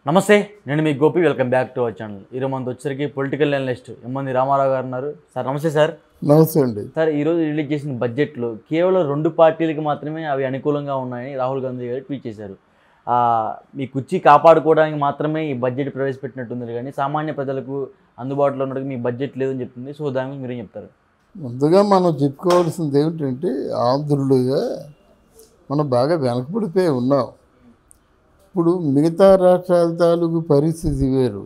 నమస్తే, నేను మీ Gopi. Welcome back to our channel. ఈరోజు మనతో వచ్చేసరికి పొలిటికల్ అనలిస్ట్ ఎమ్మంది రామారావు గారు ఉన్నారు. సార్ నమస్తే. సార్ నమస్తే అండి. సార్, ఈరోజు రిలీజ్ చేసిన బడ్జెట్లో కేవలం 2 పార్టీలకి మాత్రమే అవి అనుకూలంగా ఉన్నాయని రాహుల్ గాంధీ గారు ట్వీట్ చేశారు. మీ కుర్చీ కాపాడుకోవడానికి మాత్రమే ఈ బడ్జెట్ ప్రవేశపెట్టినట్టుంది, కానీ సామాన్య ప్రజలకు అందుబాటులో ఉన్నట్టుగా మీ బడ్జెట్ లేదని చెప్తుంది. సో దాని గురించి మీరేం చెప్తారు? ముందుగా మనం చెప్పుకోవాల్సింది ఏమిటంటే, ఆంధ్రులుగా మనం బాగా వెనకబడిపోయి ఉన్నాం. ఇప్పుడు మిగతా రాష్ట్రాల తాలూకు పరిస్థితి వేరు.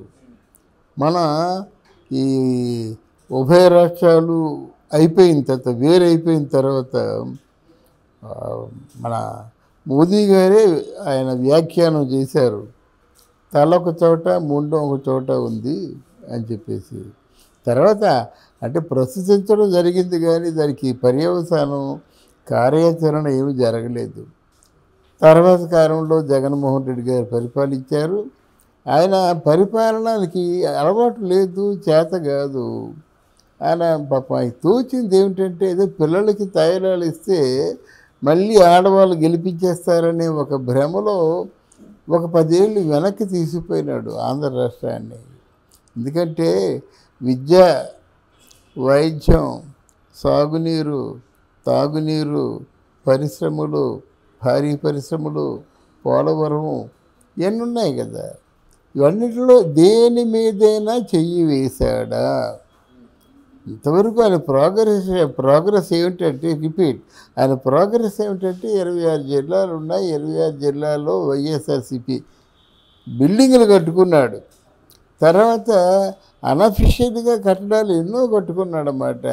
మన ఈ ఉభయ రాష్ట్రాలు అయిపోయిన తర్వాత, వేరైపోయిన తర్వాత మన మోదీ గారే ఆయన వ్యాఖ్యానం చేశారు, తల ఒక చోట ముండం ఒక చోట ఉంది అని చెప్పేసి. తర్వాత అంటే ప్రస్తుతించడం జరిగింది, కానీ దానికి పర్యవసానం కార్యాచరణ ఏమీ జరగలేదు. తర్వాత కాలంలో జగన్మోహన్ రెడ్డి గారు పరిపాలించారు. ఆయన పరిపాలనకి అలవాటు లేదు, చేత కాదు. ఆయన పాపం తోచింది ఏమిటంటే, ఏదో పిల్లలకి తాయిలాలు ఇస్తే మళ్ళీ ఆడవాళ్ళు గెలిపించేస్తారనే ఒక భ్రమలో ఒక 10 ఏళ్ళు వెనక్కి తీసిపోయినాడు ఆంధ్ర రాష్ట్రాన్ని. ఎందుకంటే విద్య, వైద్యం, సాగునీరు, తాగునీరు, పరిశ్రమలు, భారీ పరిశ్రమలు, పోలవరం ఇవన్నీ ఉన్నాయి కదా. ఇవన్నిటిలో దేని మీదైనా చెయ్యి వేశాడా? ఇంతవరకు ఆయన ప్రోగ్రెస్ ఏమిటంటే, రిపీట్, ఆయన ప్రోగ్రెస్ ఏమిటంటే 26 జిల్లాలు ఉన్నాయి. 26 జిల్లాల్లో వైఎస్ఆర్సీపీ బిల్డింగులు కట్టుకున్నాడు. తర్వాత అనఫిషియల్గా కట్టడాలు ఎన్నో కట్టుకున్నాడు అన్నమాట.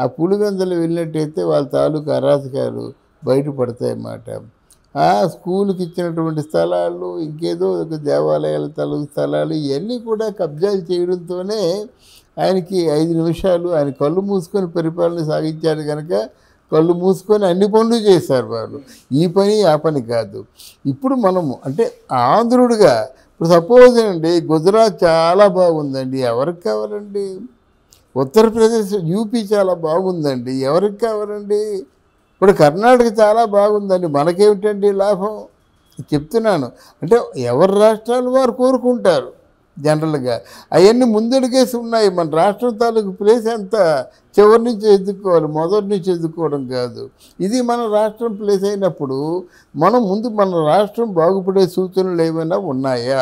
ఆ పులివెందులు వెళ్ళినట్టయితే వాళ్ళ తాలూకు అరాచకాలు బయటపడతాయన్నమాట. ఆ స్కూల్కి ఇచ్చినటువంటి స్థలాలు, ఇంకేదో ఒక దేవాలయాల తాలూకు స్థలాలు, ఇవన్నీ కూడా కబ్జాలు చేయడంతోనే ఆయనకి 5 నిమిషాలు ఆయన కళ్ళు మూసుకొని పరిపాలన సాగించాడు. కనుక కళ్ళు మూసుకొని అన్ని పనులు చేశారు వాళ్ళు. ఈ పని ఆ పని కాదు. ఇప్పుడు మనము అంటే ఆంధ్రుడిగా, ఇప్పుడు సపోజ్ అండి, గుజరాత్ చాలా బాగుందండి, ఎవరికి కావాలండి? ఉత్తరప్రదేశ్, యూపీ చాలా బాగుందండి, ఎవరికి కావాలండి? ఇప్పుడు కర్ణాటక చాలా బాగుందండి, మనకేమిటండి లాభం? చెప్తున్నాను. అంటే ఎవరి రాష్ట్రాలు వారు కోరుకుంటారు జనరల్గా. అవన్నీ ముందడుగేసి ఉన్నాయి. మన రాష్ట్రం తాలూకు ప్లేస్ ఎంత చివరి నుంచి ఎదుర్కోవాలి, మొదటి నుంచి ఎదుర్కోవడం కాదు. ఇది మన రాష్ట్రం ప్లేస్ అయినప్పుడు మనం ముందు మన రాష్ట్రం బాగుపడే సూచనలు ఏమైనా ఉన్నాయా?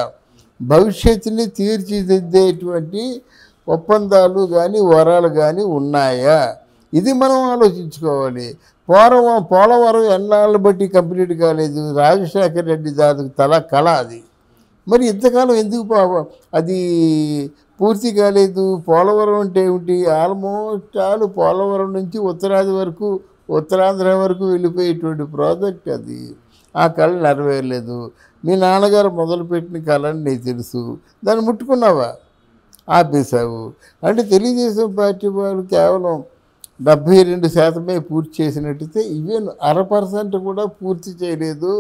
భవిష్యత్తుని తీర్చిదిద్దేటువంటి ఒప్పందాలు కానీ వరాలు కానీ ఉన్నాయా? ఇది మనం ఆలోచించుకోవాలి. పోలవరం ఎన్నాళ్ళు బట్టి కంప్లీట్ కాలేదు. రాజశేఖర రెడ్డి దానికి కళ అది. మరి ఇంతకాలం ఎందుకు అది పూర్తి కాలేదు? పోలవరం అంటే ఏమిటి? ఆల్మోస్ట్ ఆల్ పోలవరం నుంచి ఉత్తరాంధ్ర వరకు వెళ్ళిపోయేటువంటి ప్రాజెక్ట్ అది. ఆ కళ నెరవేరలేదు. మీ నాన్నగారు మొదలుపెట్టిన కళని నీకు తెలుసు, దాన్ని ముట్టుకున్నావా? ఆపేశావు. అంటే తెలుగుదేశం పార్టీ వాళ్ళు కేవలం 72% పూర్తి చేసినట్టయితే, ఈవెన్ 1% కూడా పూర్తి చేయలేదు.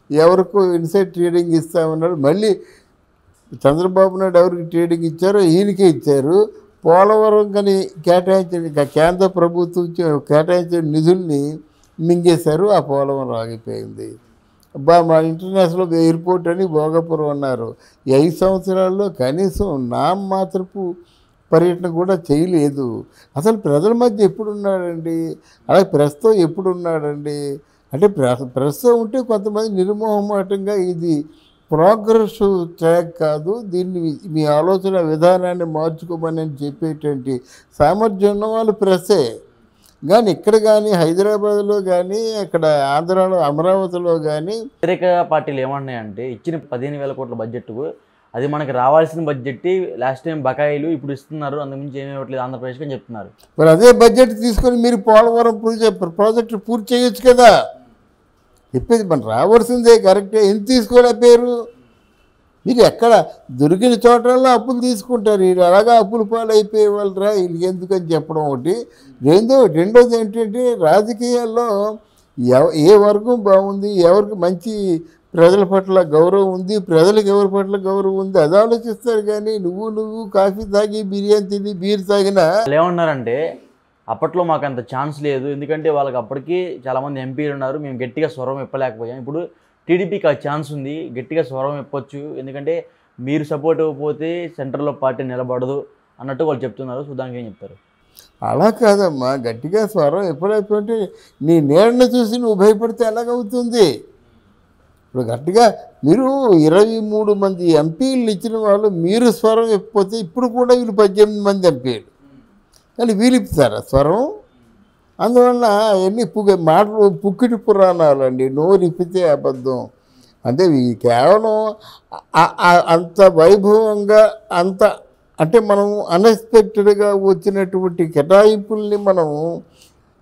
ఎవరికో ఇన్సైడ్ ట్రేడింగ్ ఇస్తామన్నారు. మళ్ళీ చంద్రబాబు నాయుడు ఎవరికి ట్రేడింగ్ ఇచ్చారో ఈయనకే ఇచ్చారు. పోలవరం కానీ కేటాయించిన కేంద్ర ప్రభుత్వం కేటాయించిన నిధుల్ని మింగేశారు. ఆ పోలవరం ఆగిపోయింది. మా ఇంటర్నేషనల్ ఎయిర్పోర్ట్ అని భోగాపురం అన్నారు. 5 సంవత్సరాల్లో కనీసం నామమాత్రపు పర్యటన కూడా చేయలేదు. అసలు ప్రజల మధ్య ఎప్పుడున్నాడండి? అలాగే ప్రెస్తో ఎప్పుడున్నాడండి? అంటే ప్రెస్తో ఉంటే కొంతమంది నిర్మోహమాటంగా ఇది ప్రోగ్రెస్ ట్రాక్ కాదు, దీన్ని మీ ఆలోచన విధానాన్ని మార్చుకోమని చెప్పేటువంటి సామర్థ్యం ఉన్న వాళ్ళు ప్రెస్సే. కానీ ఇక్కడ కానీ హైదరాబాద్లో కానీ అక్కడ ఆంధ్రాలో అమరావతిలో కానీ వ్యతిరేక పార్టీలు ఏమన్నాయంటే, ఇచ్చిన 15,000 కోట్ల బడ్జెట్కు అది మనకి రావాల్సిన బడ్జెట్, లాస్ట్ టైం బకాయిలు ఇప్పుడు ఇస్తున్నారు, అంతకుమించి ఏమీ ఇవ్వట్లేదు ఆంధ్రప్రదేశ్కి అని చెప్తున్నారు. మరి అదే బడ్జెట్ తీసుకొని మీరు పోలవరం ప్రాజెక్టు పూర్తి చేయొచ్చు కదా. చెప్పేది మన రావాల్సిందే కరెక్టే. ఎందుకు తీసుకోలేకపోయారు? మీరు ఎక్కడ దొరికిన చోటల్లో అప్పులు తీసుకుంటారు. వీళ్ళు అలాగా అప్పులు పాలు అయిపోయే వాళ్ళరా, వీళ్ళకి ఎందుకని చెప్పడం ఒకటి. రెండోది ఏంటంటే, రాజకీయాల్లో ఏ వర్గం బాగుంది, ఎవరికి మంచి ప్రజల పట్ల గౌరవం ఉంది, ప్రజలకు ఎవరి పట్ల గౌరవం ఉంది, అది ఆలోచిస్తారు. కానీ నువ్వు కాఫీ తాగి బిర్యానీ తిని బీర్ తాగినా ఏమన్నారంటే, అప్పట్లో మాకు అంత ఛాన్స్ లేదు, ఎందుకంటే వాళ్ళకి అప్పటికి చాలామంది ఎంపీలు ఉన్నారు, మేము గట్టిగా స్వరం ఇప్పలేకపోయాం. ఇప్పుడు టీడీపీకి ఆ ఛాన్స్ ఉంది, గట్టిగా స్వరం ఇప్పొచ్చు, ఎందుకంటే మీరు సపోర్ట్ ఇవ్వకపోతే సెంటర్లో పార్టీ నిలబడదు అన్నట్టు వాళ్ళు చెప్తున్నారు. సో దానికి ఏం చెప్తారు? అలా కాదమ్మా, గట్టిగా స్వరం ఎప్పుడైపోతే నీ నీడను చూసి నువ్వు భయపడితే ఎలాగవుతుంది? ఇప్పుడు గట్టిగా మీరు 23 మంది ఎంపీలు ఇచ్చిన వాళ్ళు మీరు స్వరం ఇప్పపోతే ఇప్పుడు కూడా వీళ్ళు 18 మంది ఎంపీలు కానీ వీళ్ళు ఇప్పుతారా స్వరం? అందువల్ల అవన్నీ మాటలు పుక్కిటి పురాణాలు అండి. నోరు ఇప్పితే అబద్ధం. అంటే కేవలం అంత వైభవంగా అంత అంటే మనం అన్ఎక్స్పెక్టెడ్గా వచ్చినటువంటి కేటాయింపుల్ని మనం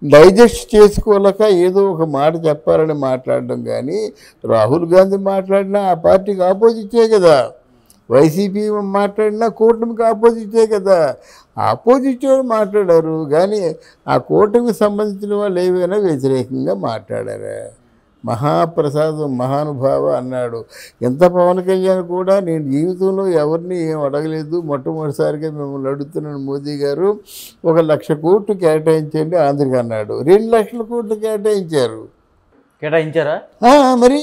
డైజెస్ట్ చేసుకోలేక ఏదో ఒక మాట చెప్పాలని మాట్లాడడం. కానీ రాహుల్ గాంధీ మాట్లాడినా ఆ పార్టీకి ఆపోజిటే కదా, వైసీపీ మాట్లాడినా కూటమికి ఆపోజిటే కదా. ఆపోజిట్ మాట్లాడారు కానీ ఆ కూటమికి సంబంధించిన వాళ్ళు ఏవైనా వ్యతిరేకంగా మాట్లాడారా? మహాప్రసాదం మహానుభావ అన్నాడు. ఎంత పవన్ కళ్యాణ్ కూడా నేను జీవితంలో ఎవరిని ఏం అడగలేదు, మొట్టమొదటిసారిగా మిమ్మల్ని అడుగుతున్నాను మోదీ గారు 1,00,000 కోట్లు కేటాయించండి ఆంధ్రకి అన్నాడు. 2,00,000 కోట్లు కేటాయించారా? మరి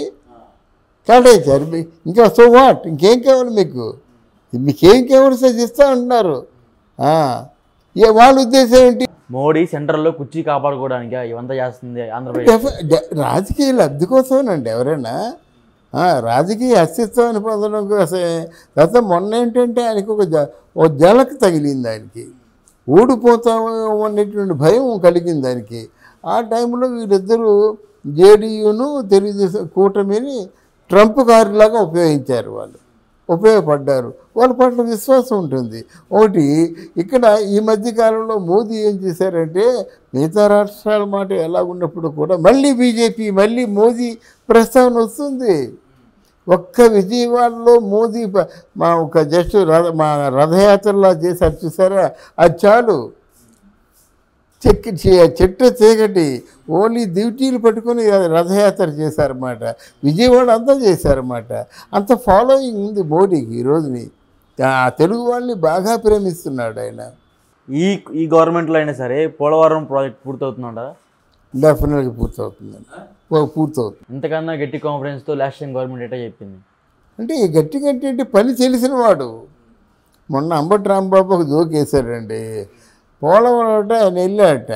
కేటాయించారు. ఇంకా సో వాట్, ఇంకేం కావాలి మీకేం కావాలి సార్ ఇస్తా అంటున్నారు. వాళ్ళ ఉద్దేశం ఏంటి? మోడీ సెంట్రల్లో కుర్చీ కాపాడుకోవడానికి ఇవంతా చేస్తుంది ఆంధ్రప్రదేశ్. రాజకీయ లబ్ధి కోసమేనండి. ఎవరైనా రాజకీయ అస్తిత్వాన్ని పొందడం కోసమే. తర్వాత మొన్న ఏంటంటే ఆయనకి ఒక జలక్ తగిలింది, ఆయనకి ఓడిపోతాము అనేటువంటి భయం కలిగింది ఆయనకి. ఆ టైంలో వీరిద్దరూ జేడీయూను తెలుగుదేశం కూటమిని ట్రంప్ కారులాగా ఉపయోగించారు. వాళ్ళు ఉపయోగపడ్డారు. వాళ్ళ పట్ల విశ్వాసం ఉంటుంది. ఒకటి ఇక్కడ ఈ మధ్యకాలంలో మోదీ ఏం చేశారంటే మిగతా రాష్ట్రాల మాట ఎలా ఉన్నప్పుడు కూడా మళ్ళీ బీజేపీ మళ్ళీ మోదీ ప్రస్తావన వస్తుంది. ఒక్క విజయవాడలో మోదీ మా ఒక జస్ట్ మా రథయాత్రలా చేశారు చూసారా, అది చాలు. చెట్టు చీకటి ఓన్లీ డ్యూటీలు పట్టుకొని రథయాత్ర చేశారన్నమాట. విజయవాడ అంతా చేశారన్నమాట. అంత ఫాలోయింగ్ ఉంది మోడీకి ఈ రోజుని. తెలుగు వాళ్ళని బాగా ప్రేమిస్తున్నాడు ఆయన. ఈ గవర్నమెంట్లో అయినా సరే పోలవరం ప్రాజెక్ట్ పూర్తవుతుందా? డెఫినెట్గా పూర్తవుతుంది. ఇంతకన్నా గట్టి కాన్ఫిడెన్స్తో లాస్ట్ టైం గవర్నమెంట్ ఎట్లా చెప్పింది అంటే గట్టి అంటే పని తెలిసిన వాడు. మొన్న అంబటి రాంబాబు ఒక జోకేశాడండి. పోలవరం ఆయన వెళ్ళాట,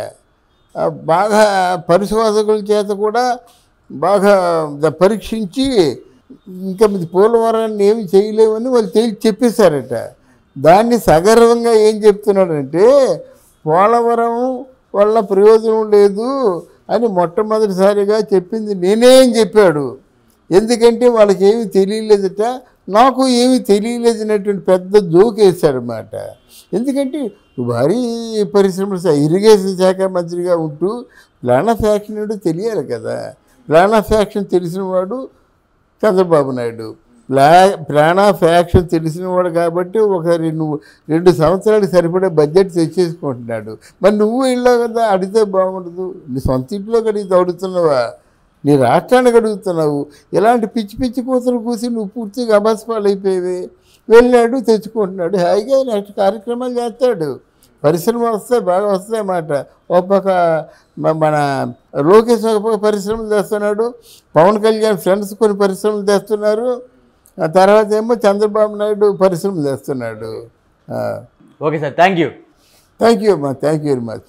బాగా పరిశోధకుల చేత కూడా బాగా పరీక్షించి ఇంకా పోలవరాన్ని ఏమి చేయలేమని వాళ్ళు చెప్పేశారట. దాన్ని సగర్వంగా ఏం చెప్తున్నాడంటే పోలవరం వల్ల ప్రయోజనం లేదు అని మొట్టమొదటిసారిగా చెప్పింది నేనేం చెప్పాడు. ఎందుకంటే వాళ్ళకి ఏమీ తెలియలేదట, నాకు ఏమీ తెలియలేదనేటువంటి పెద్ద జోక్ వేశాడనమాట. ఎందుకంటే భారీ పరిశ్రమలు ఇరిగేషన్ శాఖ మంత్రిగా ఉంటూ ప్లాన్ ఆఫ్ యాక్షన్ ఏంటో తెలియాలి కదా. ప్లాన్ ఆఫ్ యాక్షన్ తెలిసినవాడు Chandrababu Naidu. Plan of action తెలిసినవాడు కాబట్టి ఒక 2 సంవత్సరాలకు సరిపడే బడ్జెట్ తెచ్చేసుకుంటున్నాడు. మరి నువ్వు వెళ్ళావు కదా, అడిగితే బాగుండదు. నీ సొంత ఇంట్లో అడిగితే అడుగుతున్నావా, నీ రాష్ట్రానికి అడుగుతున్నావు. ఇలాంటి పిచ్చి పిచ్చి కూతురు కూసి నువ్వు పూర్తిగా అభస్పాలు అయిపోయేవి. వెళ్ళాడు, తెచ్చుకుంటున్నాడు, హాయిగా నెక్స్ట్ కార్యక్రమాలు చేస్తాడు. పరిశ్రమలు వస్తాయి, బాగా వస్తాయన్నమాట. ఒక పక్క మన లోకేష్ ఒక పక్క పరిశ్రమలు తెస్తున్నాడు, పవన్ కళ్యాణ్ ఫ్రెండ్స్ కొన్ని పరిశ్రమలు తెస్తున్నారు, ఆ తర్వాత ఏమో చంద్రబాబు నాయుడు పరిశ్రమలు తెస్తున్నాడు. ఓకే సార్, థ్యాంక్ యూ అమ్మా, థ్యాంక్ యూ వెరీ మచ్.